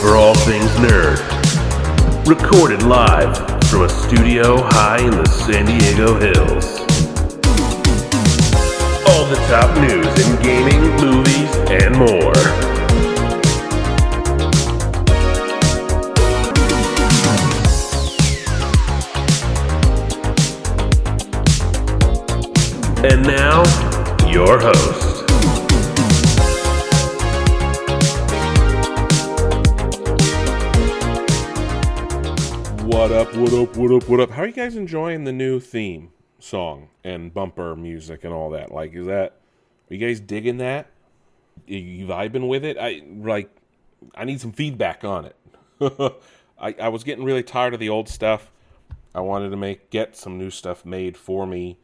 for all things nerd. Recorded live from a studio high in the San Diego hills. All the top news in gaming, movies, and more. And now, your host. What up? How are you guys enjoying the new theme song and bumper music and all that? Are you guys digging that? You vibing with it? I need some feedback on it. I was getting really tired of the old stuff. I wanted to get some new stuff made for me.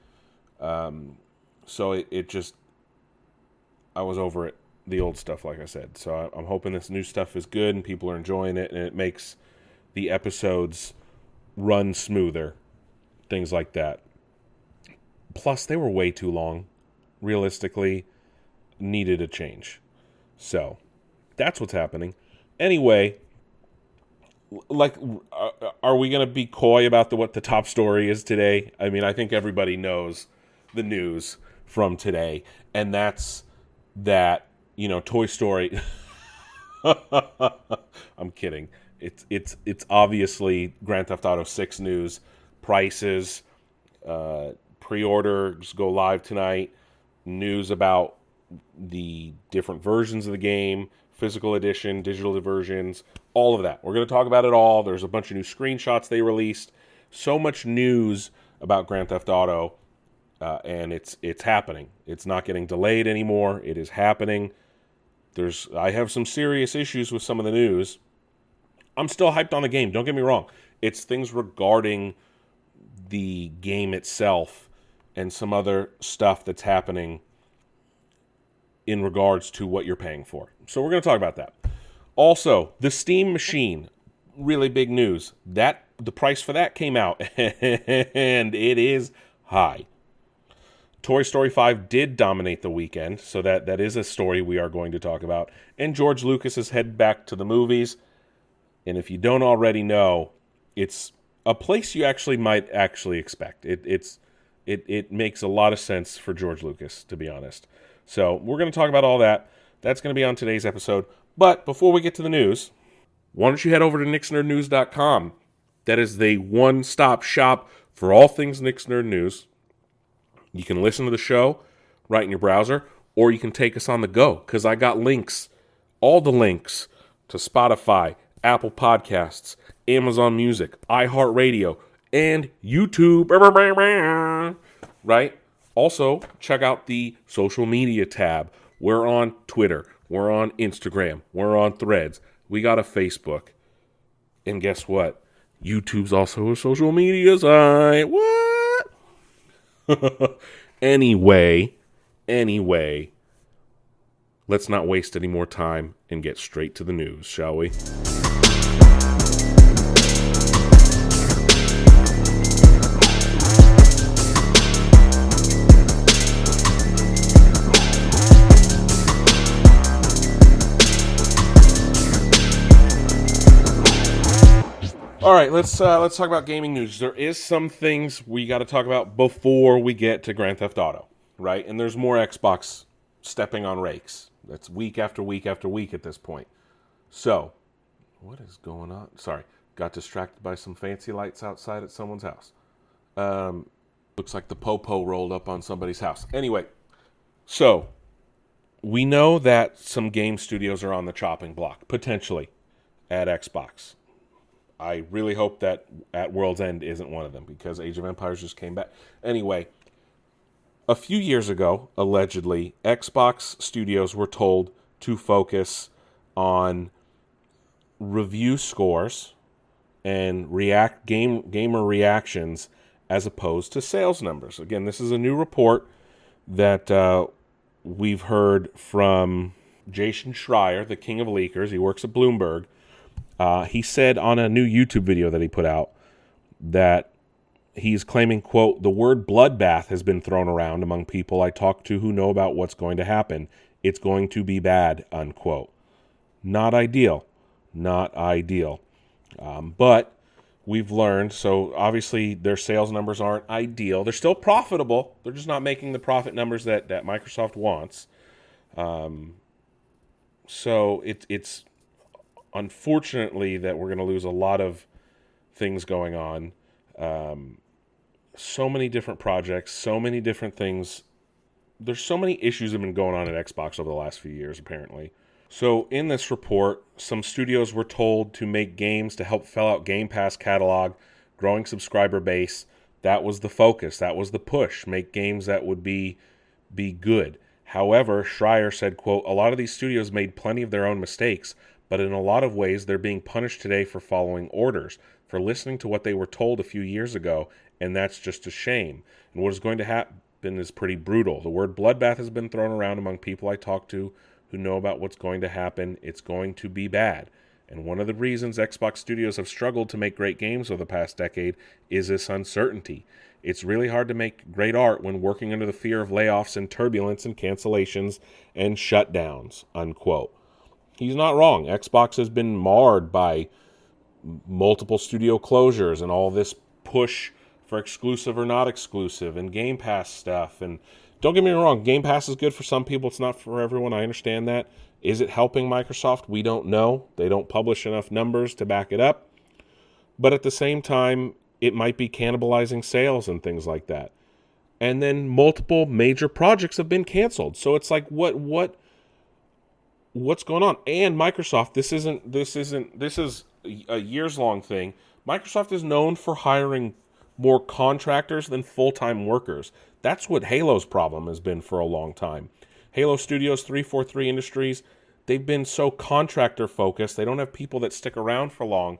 So I was over it, the old stuff, like I said. So I'm hoping this new stuff is good and people are enjoying it and it makes the episodes run smoother, things like that. Plus, they were way too long. Realistically, needed a change. So, that's what's happening. Anyway, are we going to be coy about what the top story is today? I mean, I think everybody knows the news from today, and that's that, Toy Story... I'm kidding. It's obviously Grand Theft Auto 6 news. Prices, pre-orders go live tonight. News about the different versions of the game, physical edition, digital versions, all of that. We're going to talk about it all. There's a bunch of new screenshots they released. So much news about Grand Theft Auto, and it's happening. It's not getting delayed anymore. It is happening. I have some serious issues with some of the news. I'm still hyped on the game, don't get me wrong. It's things regarding the game itself and some other stuff that's happening in regards to what you're paying for. So we're going to talk about that. Also, the Steam Machine, really big news. The price for that came out, and it is high. Toy Story 5 did dominate the weekend, so that is a story we are going to talk about. And George Lucas is headed back to the movies. And if you don't already know, it's a place you might expect. It makes a lot of sense for George Lucas, to be honest. So we're going to talk about all that. That's going to be on today's episode. But before we get to the news, why don't you head over to NixNerdNews.com? That is the one-stop shop for all things Nick's Nerd News. You can listen to the show right in your browser, or you can take us on the go, because I got links, all the links to Spotify, Apple Podcasts, Amazon Music, iHeartRadio, and YouTube. Right? Also, check out the social media tab. We're on Twitter. We're on Instagram. We're on Threads. We got a Facebook. And guess what? YouTube's also a social media site. What? Anyway, let's not waste any more time and get straight to the news, shall we? All right, let's talk about gaming news. There is some things we got to talk about before we get to Grand Theft Auto, right? And there's more Xbox stepping on rakes. That's week after week after week at this point. So, what is going on? Sorry, got distracted by some fancy lights outside at someone's house. Looks like the popo rolled up on somebody's house. Anyway, so we know that some game studios are on the chopping block, potentially, at Xbox. I really hope that At World's End isn't one of them, because Age of Empires just came back. Anyway, a few years ago, allegedly, Xbox studios were told to focus on review scores and gamer reactions as opposed to sales numbers. Again, this is a new report that we've heard from Jason Schreier, the king of leakers. He works at Bloomberg. He said on a new YouTube video that he put out that he's claiming, quote, "The word bloodbath has been thrown around among people I talk to who know about what's going to happen. It's going to be bad," unquote. Not ideal. Not ideal. But we've learned, so obviously their sales numbers aren't ideal. They're still profitable. They're just not making the profit numbers that Microsoft wants. So it's unfortunately that we're going to lose a lot of things going on. So many different projects, so many different things. There's so many issues that have been going on at Xbox over the last few years, apparently. So in this report, some studios were told to make games to help fill out Game Pass catalog, growing subscriber base. That was the focus. That was the push. Make games that would be good. However, Schreier said, quote, "A lot of these studios made plenty of their own mistakes, but in a lot of ways they're being punished today for following orders, for listening to what they were told a few years ago, and that's just a shame. And what is going to happen is pretty brutal. The word bloodbath has been thrown around among people I talk to who know about what's going to happen. It's going to be bad. And one of the reasons Xbox studios have struggled to make great games over the past decade is this uncertainty. It's really hard to make great art when working under the fear of layoffs and turbulence and cancellations and shutdowns," unquote. He's not wrong. Xbox has been marred by multiple studio closures and all this push for exclusive or not exclusive and Game Pass stuff. And don't get me wrong, Game Pass is good for some people. It's not for everyone. I understand that. Is it helping Microsoft? We don't know. They don't publish enough numbers to back it up. But at the same time, it might be cannibalizing sales and things like that. And then multiple major projects have been canceled. So it's like, what's going on? And Microsoft, this is a years-long thing. Microsoft is known for hiring more contractors than full-time workers. That's what Halo's problem has been for a long time. Halo Studios, 343 Industries, they've been so contractor-focused. They don't have people that stick around for long.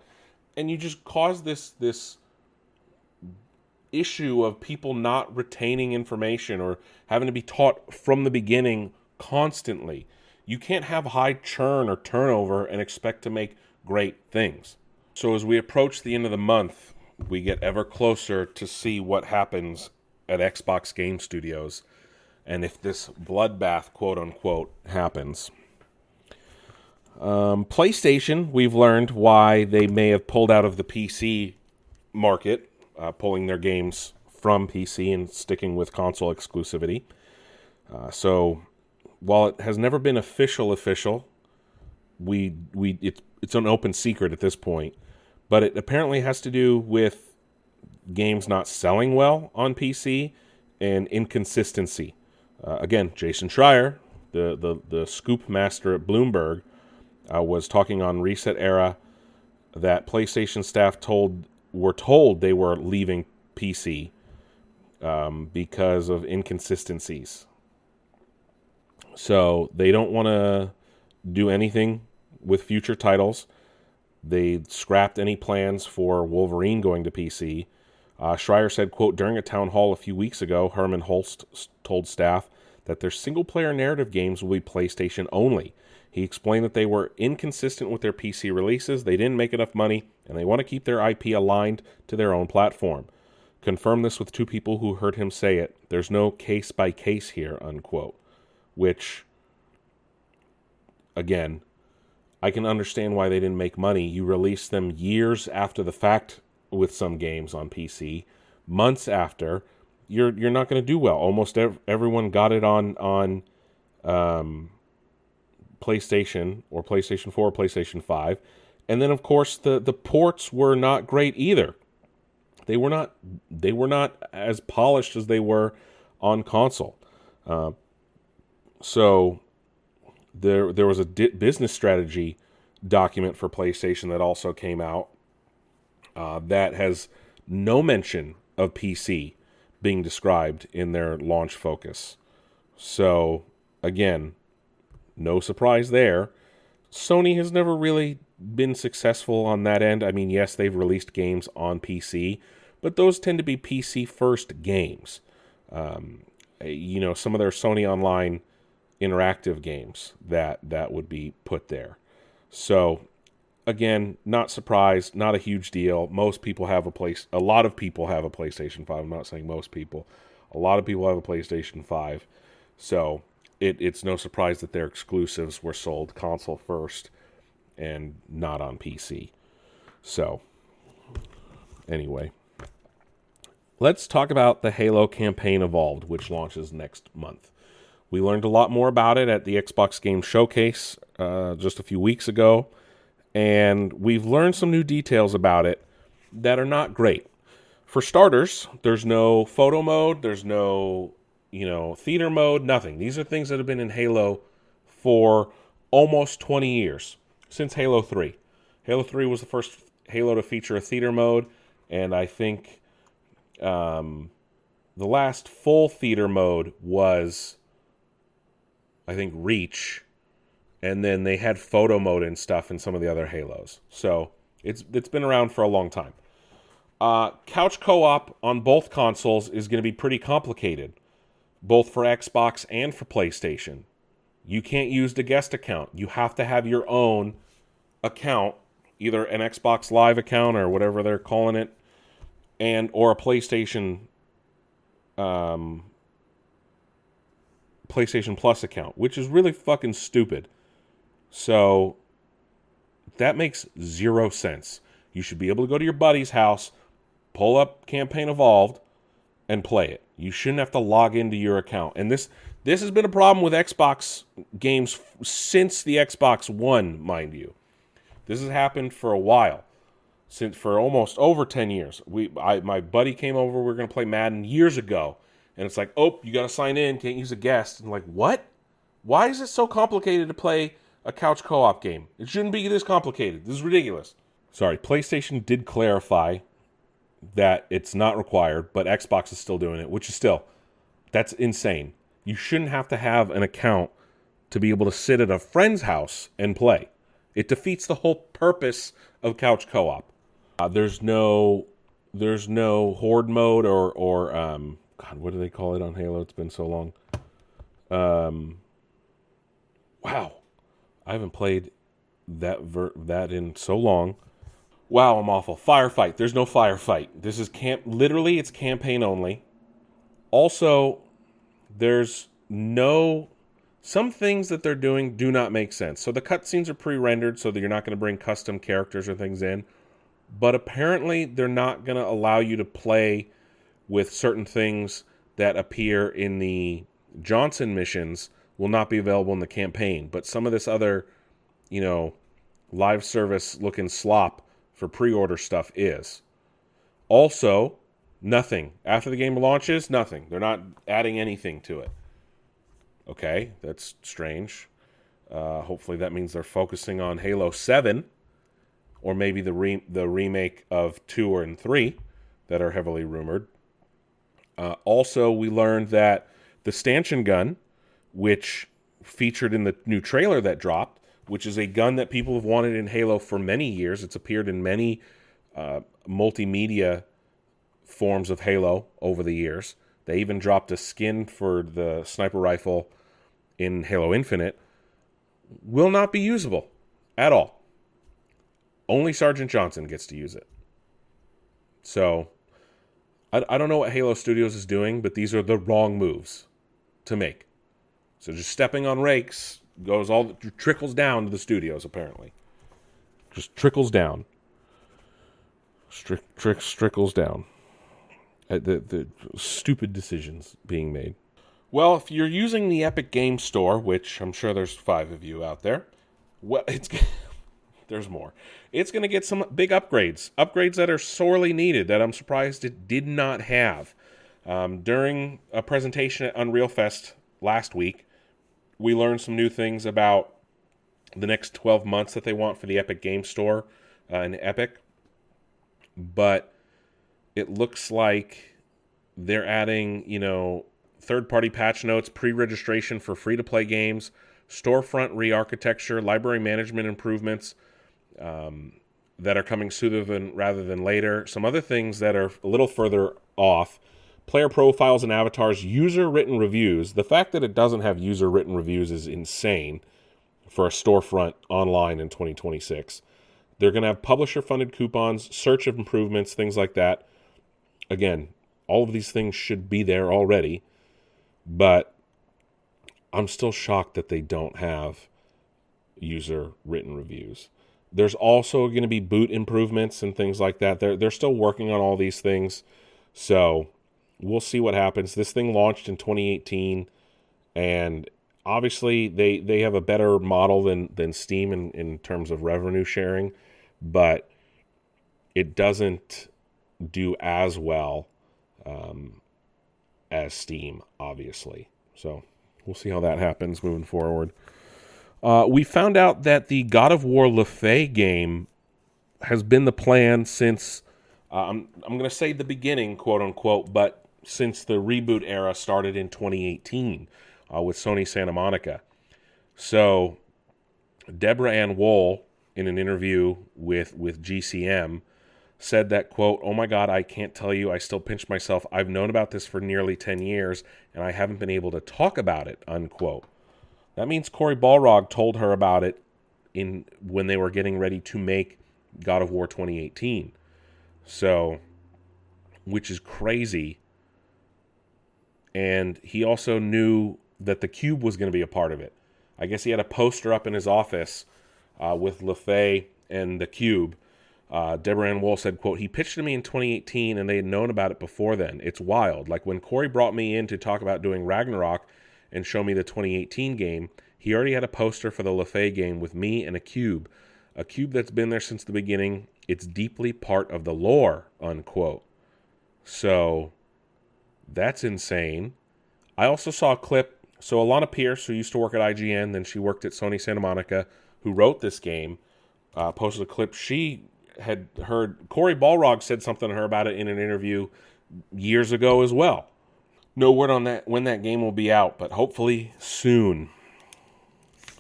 And you just cause this issue of people not retaining information or having to be taught from the beginning constantly. You can't have high churn or turnover and expect to make great things. So as we approach the end of the month, we get ever closer to see what happens at Xbox Game Studios and if this bloodbath, quote unquote, happens. PlayStation, we've learned why they may have pulled out of the PC market, pulling their games from PC and sticking with console exclusivity. So while it has never been official, it's an open secret at this point, but it apparently has to do with games not selling well on PC and inconsistency. Again, Jason Schreier, the scoop master at Bloomberg, was talking on Reset Era that PlayStation staff were told they were leaving PC because of inconsistencies. So they don't want to do anything with future titles. They scrapped any plans for Wolverine going to PC. Schreier said, quote, "During a town hall a few weeks ago, Herman Holst told staff that their single-player narrative games will be PlayStation only. He explained that they were inconsistent with their PC releases, they didn't make enough money, and they want to keep their IP aligned to their own platform. Confirmed this with two people who heard him say it. There's no case-by-case here," unquote. Which, again, I can understand why they didn't make money. You release them years after the fact with some games on PC, months after, you're not going to do well. Almost everyone got it on PlayStation or PlayStation 4 or PlayStation 5. And then, of course, the ports were not great either. They were not as polished as they were on console. So there was a business strategy document for PlayStation that also came out that has no mention of PC being described in their launch focus. So, again, no surprise there. Sony has never really been successful on that end. I mean, yes, they've released games on PC, but those tend to be PC-first games. Some of their Sony Online interactive games that would be put there. So, again, not surprised, not a huge deal. Most people have a lot of people have a PlayStation 5. I'm not saying most people. A lot of people have a PlayStation 5. So, it's no surprise that their exclusives were sold console first. and not on PC. So, anyway, let's talk about the Halo Campaign Evolved, which launches next month. We learned a lot more about it at the Xbox Game Showcase just a few weeks ago, and we've learned some new details about it that are not great. For starters, there's no photo mode, there's no, theater mode, nothing. These are things that have been in Halo for almost 20 years, since Halo 3. Halo 3 was the first Halo to feature a theater mode, and I think the last full theater mode was, Reach, and then they had photo mode and stuff in some of the other Halos. So it's been around for a long time. Couch co-op on both consoles is going to be pretty complicated, both for Xbox and for PlayStation. You can't use the guest account. You have to have your own account, either an Xbox Live account or whatever they're calling it, or a PlayStation Plus account, which is really fucking stupid. So that makes zero sense. You should be able to go to your buddy's house, pull up Campaign Evolved, and play it. You shouldn't have to log into your account. And this has been a problem with Xbox games since the Xbox One, mind you. This has happened for a while, for almost over 10 years. My buddy came over, we were going to play Madden years ago, and it's like, oh, you got to sign in, can't use a guest. And I'm like, what? Why is it so complicated to play a couch co-op game? It shouldn't be this complicated. This is ridiculous. Sorry, PlayStation did clarify that it's not required, but Xbox is still doing it, which is still, that's insane. You shouldn't have to have an account to be able to sit at a friend's house and play. It defeats the whole purpose of couch co-op. There's no horde mode or God, what do they call it on Halo? It's been so long. Wow, I haven't played that in so long. Wow, I'm awful. Firefight. There's no firefight. This is literally, it's campaign only. Also, some things that they're doing do not make sense. So the cutscenes are pre-rendered so that you're not going to bring custom characters or things in. But apparently, they're not going to allow you to play with certain things that appear in the Johnson missions will not be available in the campaign. But some of this other, live service looking slop for pre-order stuff is. Also, nothing. After the game launches, nothing. They're not adding anything to it. Okay, that's strange. Hopefully that means they're focusing on Halo 7, or maybe the remake of 2 and 3 that are heavily rumored. Also, we learned that the stanchion gun, which featured in the new trailer that dropped, which is a gun that people have wanted in Halo for many years. It's appeared in many multimedia forms of Halo over the years. They even dropped a skin for the sniper rifle in Halo Infinite. Will not be usable at all. Only Sergeant Johnson gets to use it. So, I don't know what Halo Studios is doing, but these are the wrong moves to make. So just stepping on rakes trickles down to the studios, apparently. Just trickles down. Trickles down. The stupid decisions being made. Well, if you're using the Epic Game Store, which I'm sure there's 5 of you out there, there's more. It's going to get some big upgrades. Upgrades that are sorely needed, that I'm surprised it did not have. During a presentation at Unreal Fest last week, we learned some new things about the next 12 months that they want for the Epic Game Store and Epic. But it looks like they're adding, third-party patch notes, pre-registration for free-to-play games, storefront re-architecture, library management improvements that are coming sooner rather than later. Some other things that are a little further off. Player profiles and avatars, user-written reviews. The fact that it doesn't have user-written reviews is insane for a storefront online in 2026. They're going to have publisher-funded coupons, search improvements, things like that. Again, all of these things should be there already, but I'm still shocked that they don't have user-written reviews. There's also going to be boot improvements and things like that. They're still working on all these things. So we'll see what happens. This thing launched in 2018, and obviously they have a better model than Steam in terms of revenue sharing, but it doesn't do as well as Steam, obviously. So we'll see how that happens moving forward. We found out that the God of War Le Fay game has been the plan since, I'm going to say the beginning, quote unquote, but since the reboot era started in 2018 with Sony Santa Monica. So Deborah Ann Woll, in an interview with GCM, said that, quote, "Oh my God, I can't tell you, I still pinch myself. I've known about this for nearly 10 years, and I haven't been able to talk about it," unquote. That means Cory Balrog told her about it when they were getting ready to make God of War 2018. So, which is crazy. And he also knew that the Cube was going to be a part of it. I guess he had a poster up in his office with Le Fay and the Cube. Deborah Ann Woll said, quote, "He pitched to me in 2018 and they had known about it before then. It's wild. Like when Cory brought me in to talk about doing Ragnarok and show me the 2018 game, he already had a poster for the Le Fay game with me and a cube that's been there since the beginning. It's deeply part of the lore," unquote. So that's insane. I also saw a clip. So Alana Pierce, who used to work at IGN, then she worked at Sony Santa Monica, who wrote this game, posted a clip. She had heard Cory Balrog said something to her about it in an interview years ago as well. No word on that when that game will be out, but hopefully soon.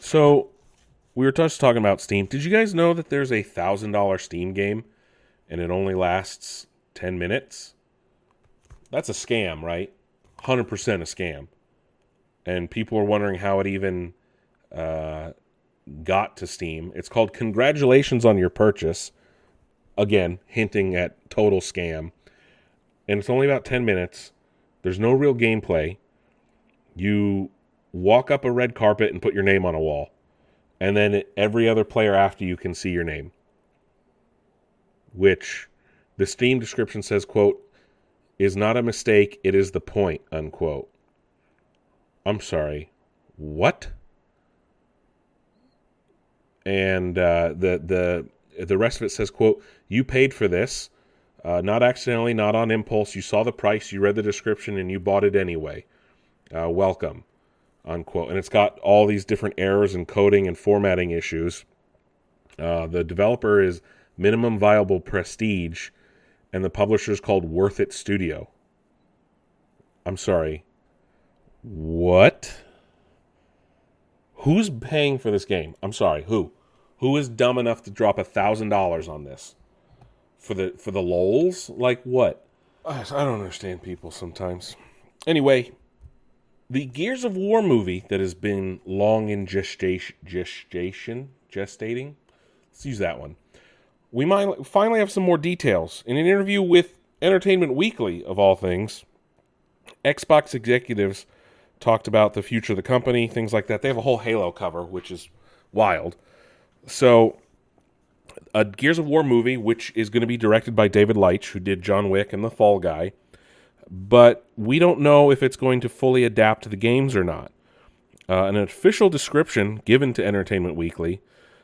So we were just talking about Steam. Did you guys know that there's a $1,000 Steam game and it only lasts 10 minutes? That's a scam, right? 100% a scam. And people are wondering how it even got to Steam. It's called Congratulations on Your Purchase. Again, hinting at total scam. And it's only about 10 minutes. There's no real gameplay. You walk up a red carpet and put your name on a wall. And then every other player after you can see your name. Which the Steam description says, quote, "is not a mistake, it is the point," unquote. I'm sorry. What? And the rest of it says, quote, "You paid for this. Not accidentally, not on impulse. You saw the price, you read the description, and you bought it anyway. Welcome," unquote. And it's got all these different errors and coding and formatting issues. The developer is Minimum Viable Prestige, and the publisher is called Worth It Studio. I'm sorry. What? Who's paying for this game? I'm sorry, who? Who is dumb enough to drop $1,000 on this? For the lols? Like what? I don't understand people sometimes. Anyway, the Gears of War movie that has been long in gestating. Let's use that one. We might finally have some more details. In an interview with Entertainment Weekly, of all things, Xbox executives talked about the future of the company, things like that. They have a whole Halo cover, which is wild. So, a Gears of War movie, which is going to be directed by David Leitch, who did John Wick and The Fall Guy. But we don't know if it's going to fully adapt to the games or not. An official description given to Entertainment Weekly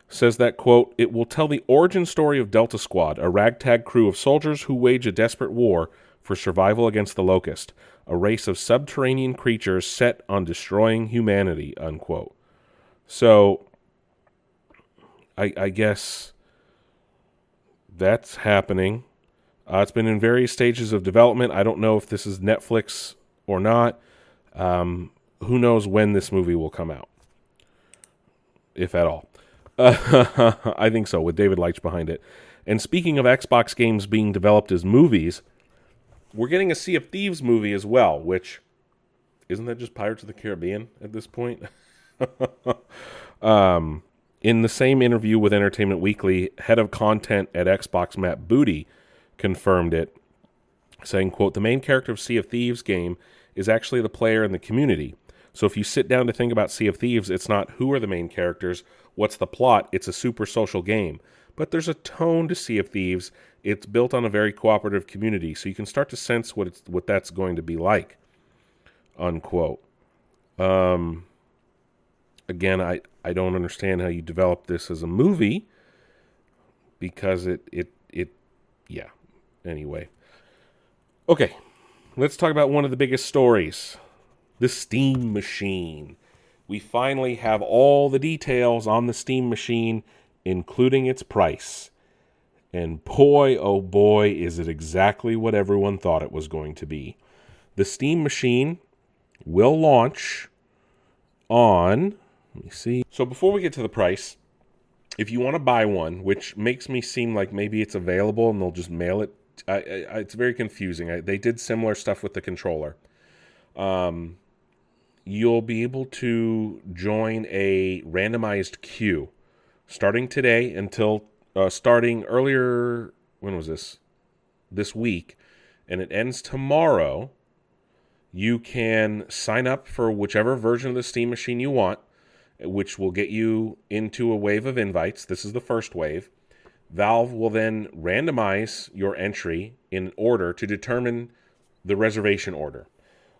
says that, quote, "It will tell the origin story of Delta Squad, a ragtag crew of soldiers who wage a desperate war for survival against the Locust, a race of subterranean creatures set on destroying humanity," unquote. So, I guess that's happening. It's been in various stages of development. I don't know if this is Netflix or not. Who knows when this movie will come out, if at all. I think so, with David Leitch behind it. And speaking of Xbox games being developed as movies, we're getting a Sea of Thieves movie as well, which, isn't that just Pirates of the Caribbean at this point? In the same interview with Entertainment Weekly, head of content at Xbox, Matt Booty, confirmed it, saying, quote, "The main character of Sea of Thieves game is actually the player in the community. So if you sit down to think about Sea of Thieves, it's not who are the main characters, What's the plot? It's a super social game. But there's a tone to Sea of Thieves. It's built on a very cooperative community, so you can start to sense what that's going to be like, unquote. Again, I don't understand how you develop this as a movie, because yeah. Anyway. Okay, let's talk about one of the biggest stories. The Steam Machine. We finally have all the details on the Steam Machine, including its price. And boy, oh boy, is it exactly what everyone thought it was going to be. The Steam Machine will launch on... Let me see. So before we get to the price, if you want to buy one, which makes me seem like maybe it's available and they'll just mail it, it's very confusing. They did similar stuff with the controller. You'll be able to join a randomized queue starting today until starting earlier. When was this? This week, and it ends tomorrow. You can sign up for whichever version of the Steam Machine you want, which will get you into a wave of invites. This is the first wave. Valve will then randomize your entry in order to determine the reservation order.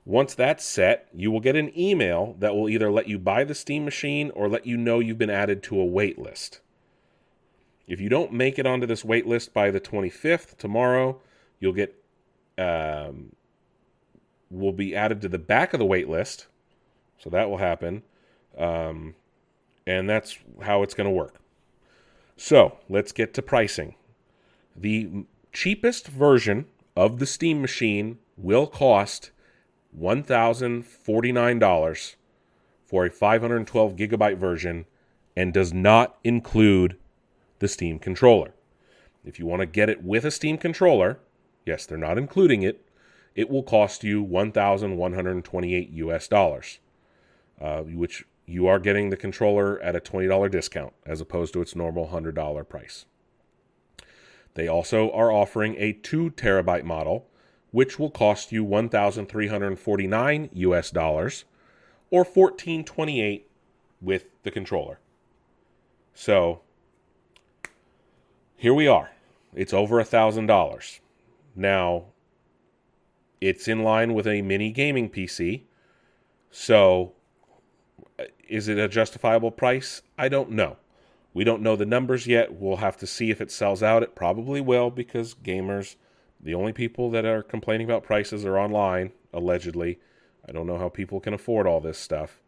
Once that's set, you will get an email that will either let you buy the Steam Machine or let you know you've been added to a wait list. If you don't make it onto this wait list by the 25th, tomorrow, you'll get will be added to the back of the wait list. So that will happen. And that's how it's going to work. So let's get to pricing. The cheapest version of the Steam Machine will cost $1,049 for a 512 gigabyte version and does not include the Steam controller. If you want to get it with a Steam controller, yes, they're not including it, it will cost you $1,128 US, which you are getting the controller at a $20 discount as opposed to its normal $100 price. They also are offering a 2 terabyte model, which will cost you $1,349 US or $1,428 with the controller. So here we are. It's over $1,000. Now, it's in line with a mini gaming PC. So is it a justifiable price? I don't know. We don't know the numbers yet. We'll have to see if it sells out. It probably will, because gamers, the only people that are complaining about prices are online, allegedly. I don't know how people can afford all this stuff.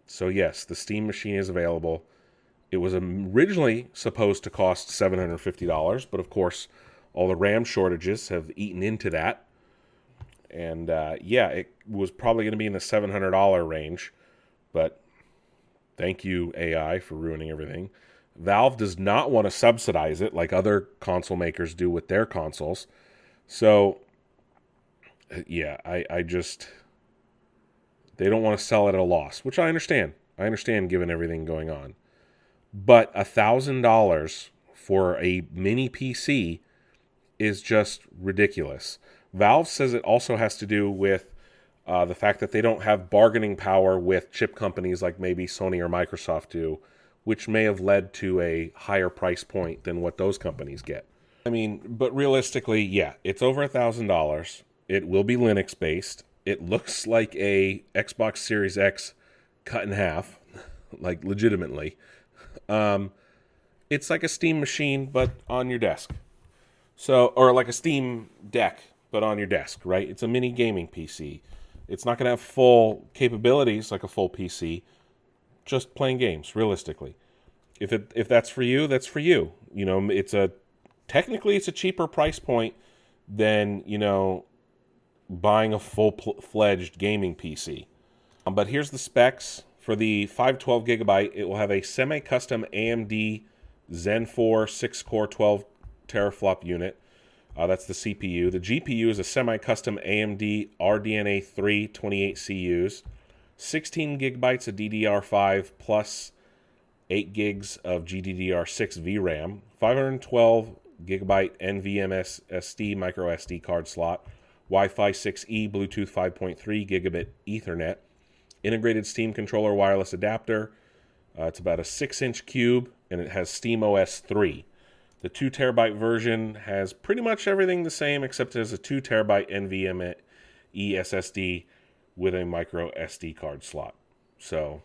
So yes, the Steam Machine is available. It was originally supposed to cost $750, but of course, all the RAM shortages have eaten into that. And yeah, it was probably going to be in the $700 range, but thank you, AI, for ruining everything. Valve does not want to subsidize it like other console makers do with their consoles. So, yeah, I just... They don't want to sell it at a loss, which I understand. I understand given everything going on. But $1,000 for a mini PC is just ridiculous. Valve says it also has to do with the fact that they don't have bargaining power with chip companies like maybe Sony or Microsoft do, which may have led to a higher price point than what those companies get. I mean, but realistically, yeah, it's over $1,000. It will be Linux-based. It looks like a Xbox Series X cut in half, like legitimately. It's like a Steam Machine, but on your desk. So, or like a Steam Deck, but on your desk, right? It's a mini gaming PC. It's not going to have full capabilities like a full PC, just playing games, realistically. If that's for you, that's for you. You know, technically it's a cheaper price point than, you know, buying a full-fledged gaming PC. But here's the specs. For the 512 gigabyte, it will have a semi-custom AMD Zen 4 6-core 12 teraflop unit. That's the CPU. The GPU is a semi-custom AMD RDNA 3 28 CUs, 16 gigabytes of DDR5 plus 8 gigs of GDDR6 VRAM, 512 gigabyte NVMe SD micro SD card slot, Wi-Fi 6E, Bluetooth 5.3 gigabit Ethernet, integrated Steam controller wireless adapter. It's about a 6-inch cube, and it has SteamOS 3. The 2 terabyte version has pretty much everything the same, except it has a 2 terabyte NVMe SSD with a micro SD card slot. So,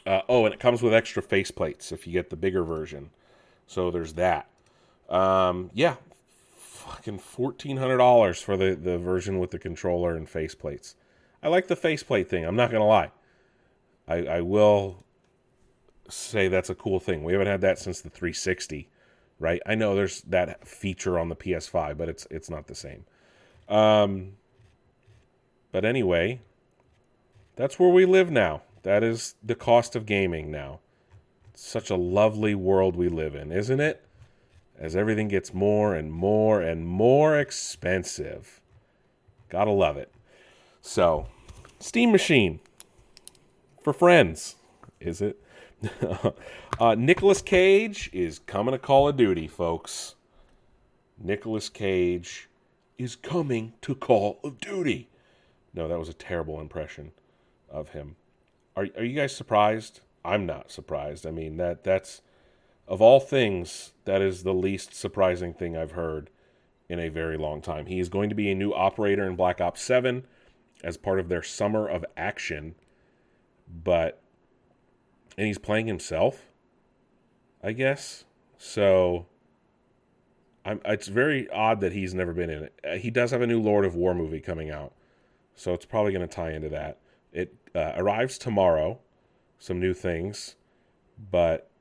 and it comes with extra faceplates if you get the bigger version. So there's that. Yeah, fucking $1,400 for the version with the controller and faceplates. I like the faceplate thing. I'm not gonna lie. I will say that's a cool thing. We haven't had that since the 360, right? I know there's that feature on the PS5, but it's not the same. But anyway, that's where we live now. That is the cost of gaming now. It's such a lovely world we live in, isn't it? As everything gets more and more and more expensive. Gotta love it. So, Steam Machine. For friends, is it? Nicolas Cage is coming to Call of Duty, folks. Nicolas Cage is coming to Call of Duty. No, that was a terrible impression of him. Are you guys surprised? I'm not surprised. I mean, that's of all things, that is the least surprising thing I've heard in a very long time. He is going to be a new operator in Black Ops 7 as part of their Summer of Action, and he's playing himself, I guess. So it's very odd that he's never been in it. He does have a new Lord of War movie coming out, so it's probably going to tie into that. It arrives tomorrow, some new things, but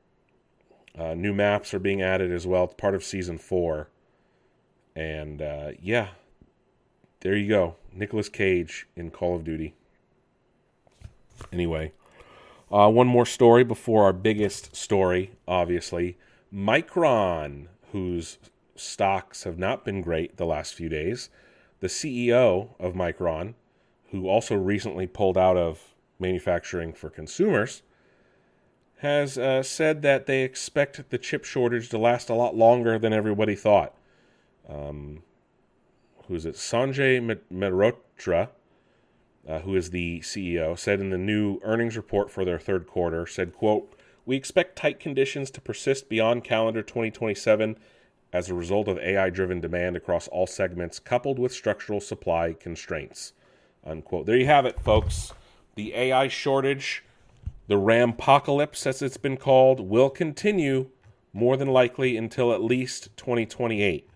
new maps are being added as well. It's part of Season 4. And, yeah, there you go. Nicolas Cage in Call of Duty. Anyway, one more story before our biggest story, obviously. Micron, whose stocks have not been great the last few days. The CEO of Micron, who also recently pulled out of manufacturing for consumers, has said that they expect the chip shortage to last a lot longer than everybody thought. Who's it? Sanjay Mehrotra, who is the CEO, said in the new earnings report for their third quarter, said, quote, "We expect tight conditions to persist beyond calendar 2027 as a result of AI-driven demand across all segments, coupled with structural supply constraints." Unquote. There you have it, folks. The AI shortage, the Rampocalypse, as it's been called, will continue more than likely until at least 2028.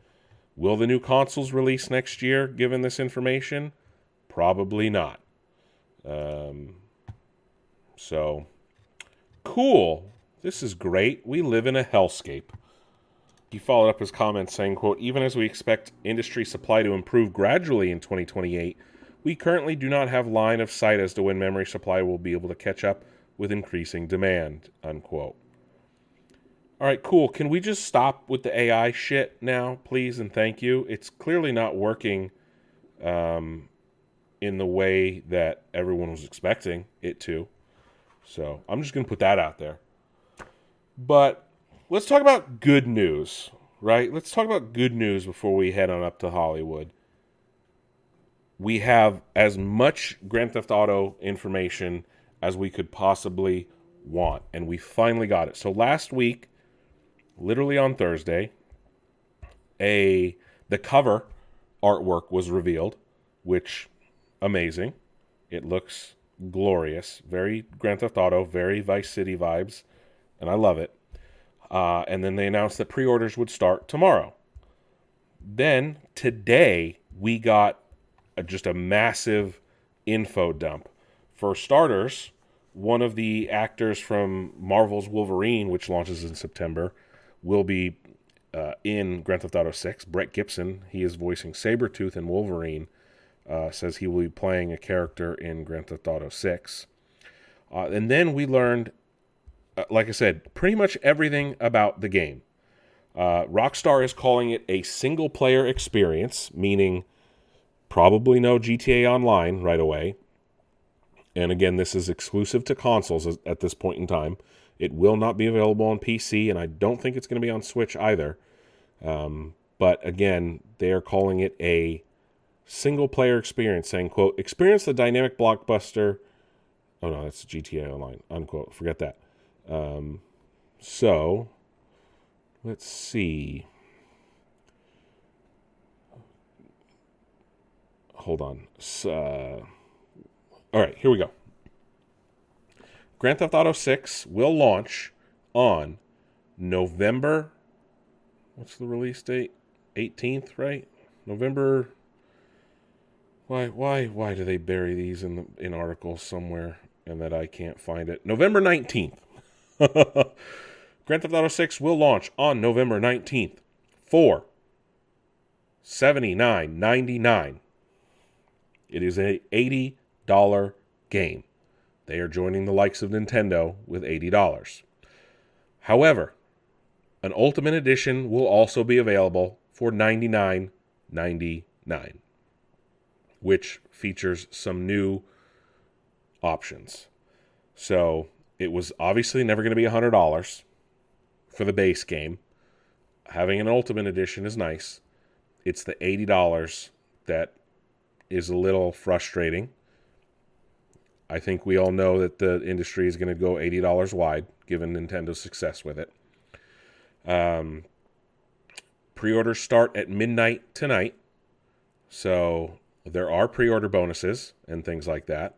Will the new consoles release next year, given this information? Probably not. So, cool. This is great. We live in a hellscape. He followed up his comments saying, quote, "Even as we expect industry supply to improve gradually in 2028, we currently do not have line of sight as to when memory supply will be able to catch up with increasing demand," unquote. All right, cool. Can we just stop with the AI shit now, please, and thank you? It's clearly not working in the way that everyone was expecting it to. So I'm just going to put that out there. But let's talk about good news, right? Let's talk about good news before we head on up to Hollywood. We have as much Grand Theft Auto information as we could possibly want, and we finally got it. So last week, literally on Thursday, the cover artwork was revealed, which, amazing. It looks glorious. Very Grand Theft Auto, very Vice City vibes, and I love it. And then they announced that pre-orders would start tomorrow. Then, today, we got just a massive info dump. For starters, one of the actors from Marvel's Wolverine, which launches in September, will be in Grand Theft Auto 6. Brett Gibson, he is voicing Sabretooth in Wolverine, says he will be playing a character in Grand Theft Auto 6. And then we learned, like I said, pretty much everything about the game. Rockstar is calling it a single-player experience, meaning probably no GTA Online right away. And again, this is exclusive to consoles at this point in time. It will not be available on PC, and I don't think it's going to be on Switch either. But again, they are calling it a single-player experience, saying, quote, "Experience the dynamic blockbuster Oh no, that's GTA Online. Unquote. Forget that. So let's see. Hold on. All right, here we go. Grand Theft Auto 6 will launch on November. What's the release date? 18th, right? November. Why do they bury these in articles somewhere and that I can't find it? November 19th. Grand Theft Auto 6 will launch on November 19th for $79.99. It is a $80 game. They are joining the likes of Nintendo with $80. However, an Ultimate Edition will also be available for $99.99, which features some new options. So it was obviously never going to be $100 for the base game. Having an Ultimate Edition is nice. It's the $80 that is a little frustrating. I think we all know that the industry is going to go $80 wide, given Nintendo's success with it. Pre-orders start at midnight tonight, so there are pre-order bonuses and things like that.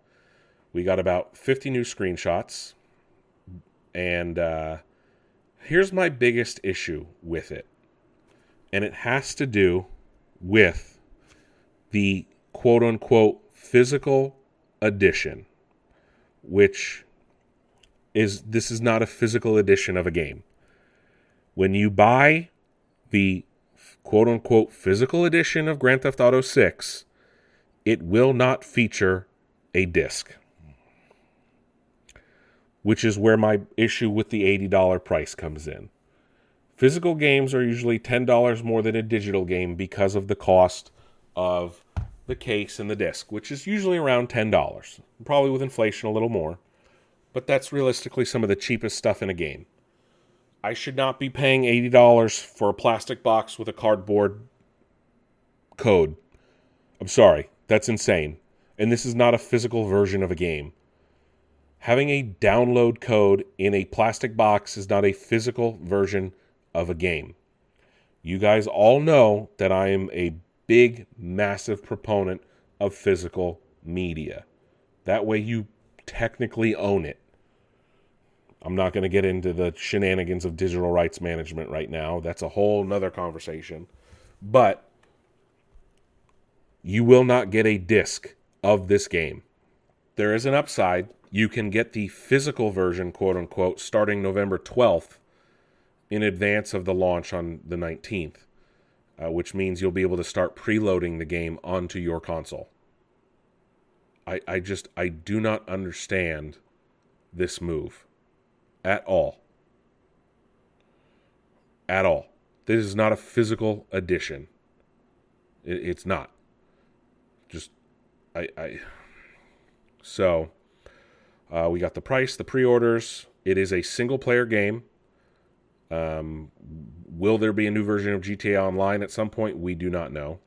We got about 50 new screenshots, and here's my biggest issue with it, and it has to do with the quote-unquote physical edition, which this is not a physical edition of a game. When you buy the quote-unquote physical edition of Grand Theft Auto 6, it will not feature a disc, which is where my issue with the $80 price comes in. Physical games are usually $10 more than a digital game because of the cost of the case and the disc, which is usually around $10. Probably with inflation a little more, but that's realistically some of the cheapest stuff in a game. I should not be paying $80 for a plastic box with a cardboard code. I'm sorry, that's insane. And this is not a physical version of a game. Having a download code in a plastic box is not a physical version of a game. You guys all know that I am a big, massive proponent of physical media. That way you technically own it. I'm not going to get into the shenanigans of digital rights management right now. That's a whole nother conversation. But you will not get a disc of this game. There is an upside. You can get the physical version, quote unquote, starting November 12th in advance of the launch on the 19th. Which means you'll be able to start preloading the game onto your console. I do not understand this move at all. At all. This is not a physical edition. It's not. So, we got the price, the pre-orders. It is a single-player game. Will there be a new version of GTA Online at some point? We do not know.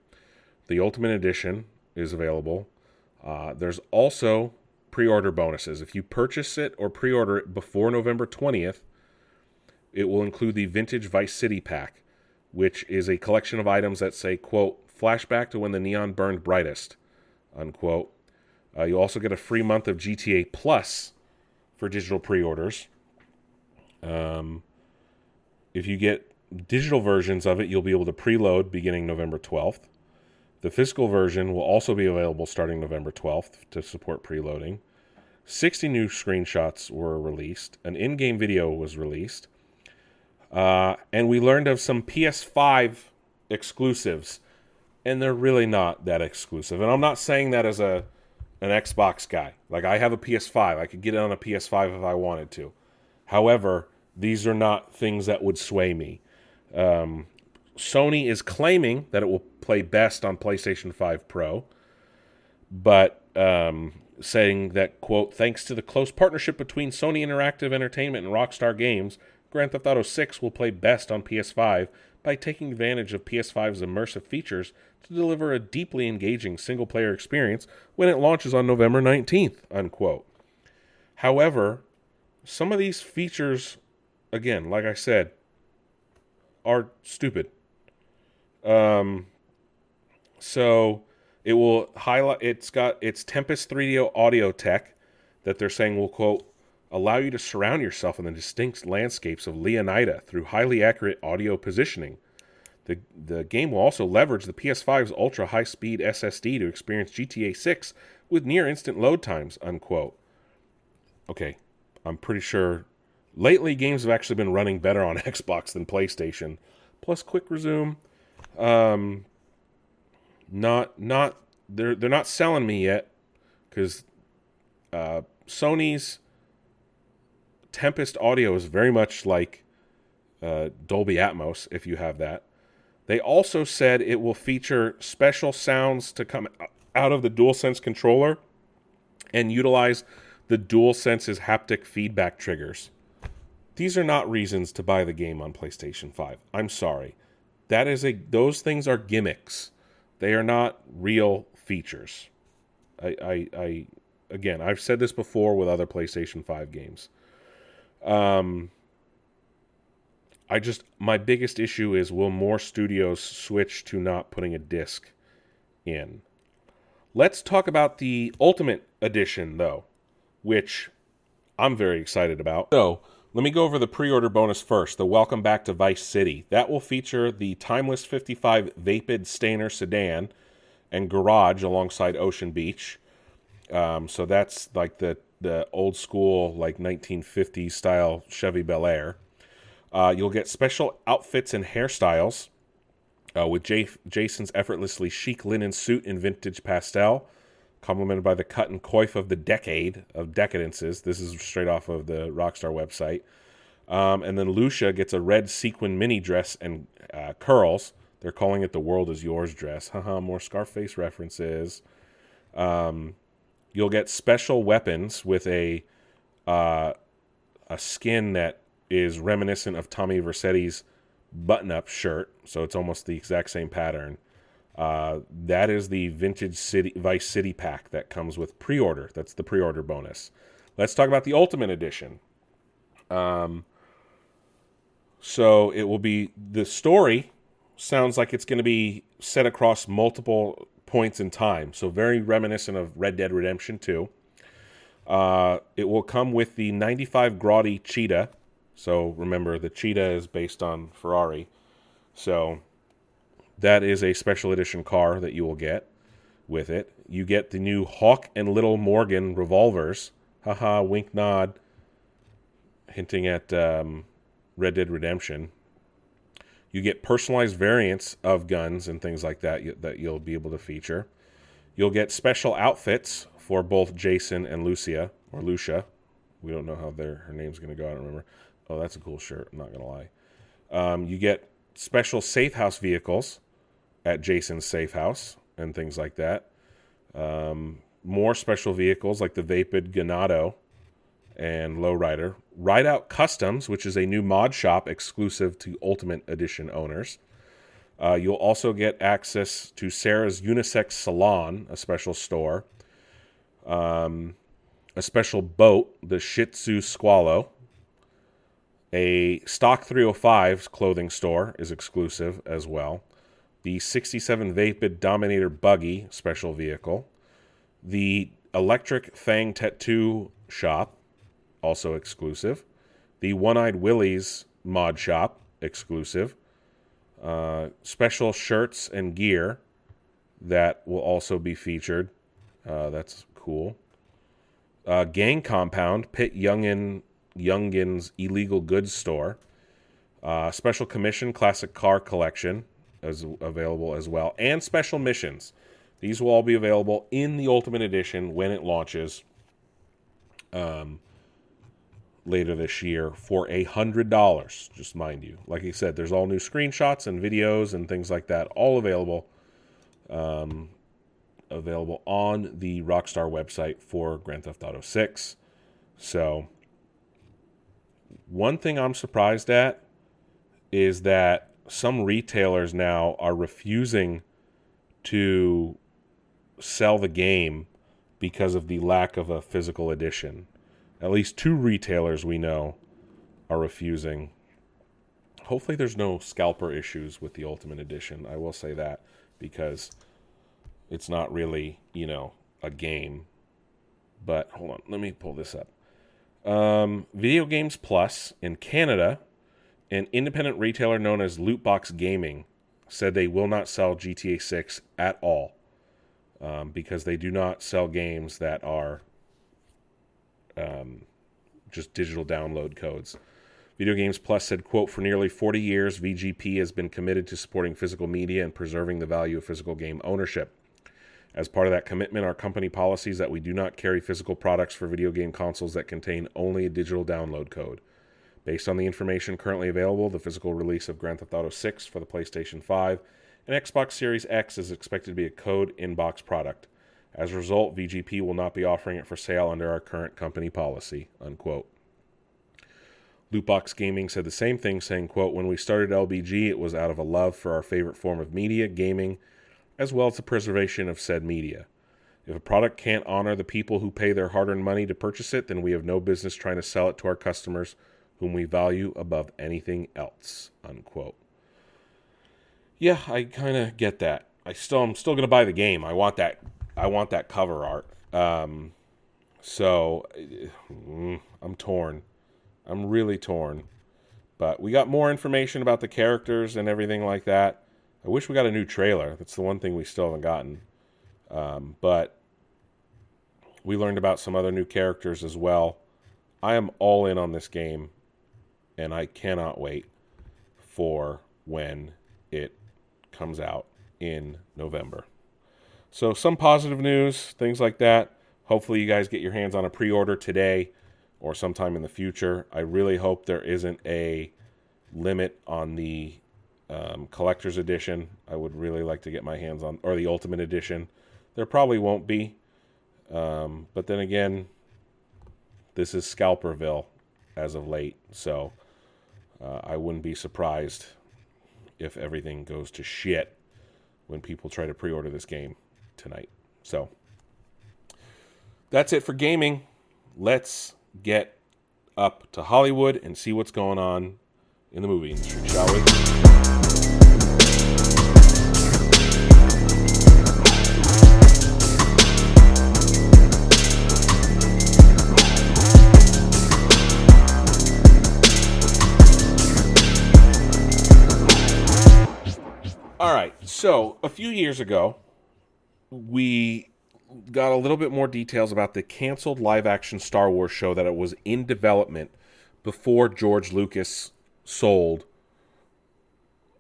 The Ultimate Edition is available. There's also pre-order bonuses. If you purchase it or pre-order it before November 20th, it will include the Vintage Vice City Pack, which is a collection of items that say, quote, flashback to when the neon burned brightest, unquote. You'll also get a free month of GTA Plus for digital pre-orders. If you get digital versions of it, you'll be able to preload beginning November 12th. The physical version will also be available starting November 12th to support preloading. 60 new screenshots were released. An in-game video was released. And we learned of some PS5 exclusives. And they're really not that exclusive. And I'm not saying that as an Xbox guy. Like, I have a PS5. I could get it on a PS5 if I wanted to. However, these are not things that would sway me. Sony is claiming that it will play best on PlayStation 5 Pro, but saying that, quote, thanks to the close partnership between Sony Interactive Entertainment and Rockstar Games, Grand Theft Auto 6 will play best on PS5 by taking advantage of PS5's immersive features to deliver a deeply engaging single-player experience when it launches on November 19th, unquote. However, some of these features, again, like I said, are stupid. So it will highlight. It's Tempest 3D audio tech that they're saying will, quote, allow you to surround yourself in the distinct landscapes of Leonida through highly accurate audio positioning. The game will also leverage the PS5's ultra high speed SSD to experience GTA 6 with near instant load times, unquote. Okay, I'm pretty sure lately games have actually been running better on Xbox than PlayStation. Plus quick resume. Not they're not selling me yet, because Sony's Tempest audio is very much like Dolby Atmos, if you have that. They also said it will feature special sounds to come out of the DualSense controller and utilize the DualSense's haptic feedback triggers. These are not reasons to buy the game on PlayStation 5. I'm sorry. Those things are gimmicks. They are not real features. Again, I've said this before with other PlayStation 5 games. My biggest issue is, will more studios switch to not putting a disc in? Let's talk about the Ultimate Edition, though, which I'm very excited about. So, let me go over the pre-order bonus first, the Welcome Back to Vice City. That will feature the Timeless 55 Vapid Stainer sedan and garage alongside Ocean Beach. So that's like the old school, like 1950s style Chevy Bel Air. You'll get special outfits and hairstyles with Jason's effortlessly chic linen suit in vintage pastel, complemented by the cut and coif of the decade of decadences. This is straight off of the Rockstar website. And then Lucia gets a red sequin mini dress and curls. They're calling it the World Is Yours dress. Haha, more Scarface references. You'll get special weapons with a skin that is reminiscent of Tommy Vercetti's button-up shirt, so it's almost the exact same pattern. That is the Vintage Vice City pack that comes with pre-order. That's the pre-order bonus. Let's talk about the Ultimate Edition. So it will be, the story sounds like it's going to be set across multiple points in time, so very reminiscent of Red Dead Redemption 2. It will come with the 95 Grotti Cheetah. So remember, the Cheetah is based on Ferrari. So that is a special edition car that you will get with it. You get the new Hawk and Little Morgan revolvers. Haha, wink nod. Hinting at Red Dead Redemption. You get personalized variants of guns and things like that that you'll be able to feature. You'll get special outfits for both Jason and Lucia, or Lucia. We don't know how her name's going to go. I don't remember. Oh, that's a cool shirt. I'm not going to lie. You get special safe house vehicles at Jason's safe house and things like that. More special vehicles like the Vapid Ganado and Lowrider. Rideout Customs, which is a new mod shop exclusive to Ultimate Edition owners. You'll also get access to Sarah's Unisex Salon, a special store. A special boat, the Shih Tzu Squallow. A Stock 305's clothing store is exclusive as well. The 67 Vapid Dominator Buggy special vehicle. The Electric Fang Tattoo Shop, also exclusive. The One-Eyed Willie's mod shop, exclusive. Special shirts and gear that will also be featured. That's cool. Gang Compound, Pitt Youngin's Illegal Goods Store. Special Commission Classic Car Collection is available as well. And special missions. These will all be available in the Ultimate Edition when it launches later this year for $100. Just mind you. Like I said, there's all new screenshots and videos and things like that, all available. Available on the Rockstar website for Grand Theft Auto 6. So, one thing I'm surprised at is that some retailers now are refusing to sell the game because of the lack of a physical edition. At least 2 retailers we know are refusing. Hopefully there's no scalper issues with the Ultimate Edition. I will say that, because it's not really, a game. But hold on, let me pull this up. Video Games Plus in Canada, an independent retailer known as Lootbox Gaming, said they will not sell GTA 6 at all, because they do not sell games that are just digital download codes. Video Games Plus said, quote, "For nearly 40 years, VGP has been committed to supporting physical media and preserving the value of physical game ownership. As part of that commitment, our company policy is that we do not carry physical products for video game consoles that contain only a digital download code. Based on the information currently available, the physical release of Grand Theft Auto 6 for the PlayStation 5 and Xbox Series X is expected to be a code in-box product. As a result, VGP will not be offering it for sale under our current company policy," unquote. Lootbox Gaming said the same thing, saying, quote, "When we started LBG, it was out of a love for our favorite form of media, gaming, as well as the preservation of said media. If a product can't honor the people who pay their hard-earned money to purchase it, then we have no business trying to sell it to our customers, whom we value above anything else," unquote. Yeah, I kind of get that. I'm still going to buy the game. I want that cover art. So I'm torn. I'm really torn. But we got more information about the characters and everything like that. I wish we got a new trailer. That's the one thing we still haven't gotten. But we learned about some other new characters as well. I am all in on this game, and I cannot wait for when it comes out in November. So some positive news, things like that. Hopefully you guys get your hands on a pre-order today or sometime in the future. I really hope there isn't a limit on the collector's edition. I would really like to get my hands on, or the Ultimate Edition. There probably won't be. But then again, this is Scalperville as of late. So I wouldn't be surprised if everything goes to shit when people try to pre-order this game tonight. So that's it for gaming. Let's get up to Hollywood and see what's going on in the movie industry, shall we? All right, so a few years ago, we got a little bit more details about the canceled live-action Star Wars show that it was in development before George Lucas sold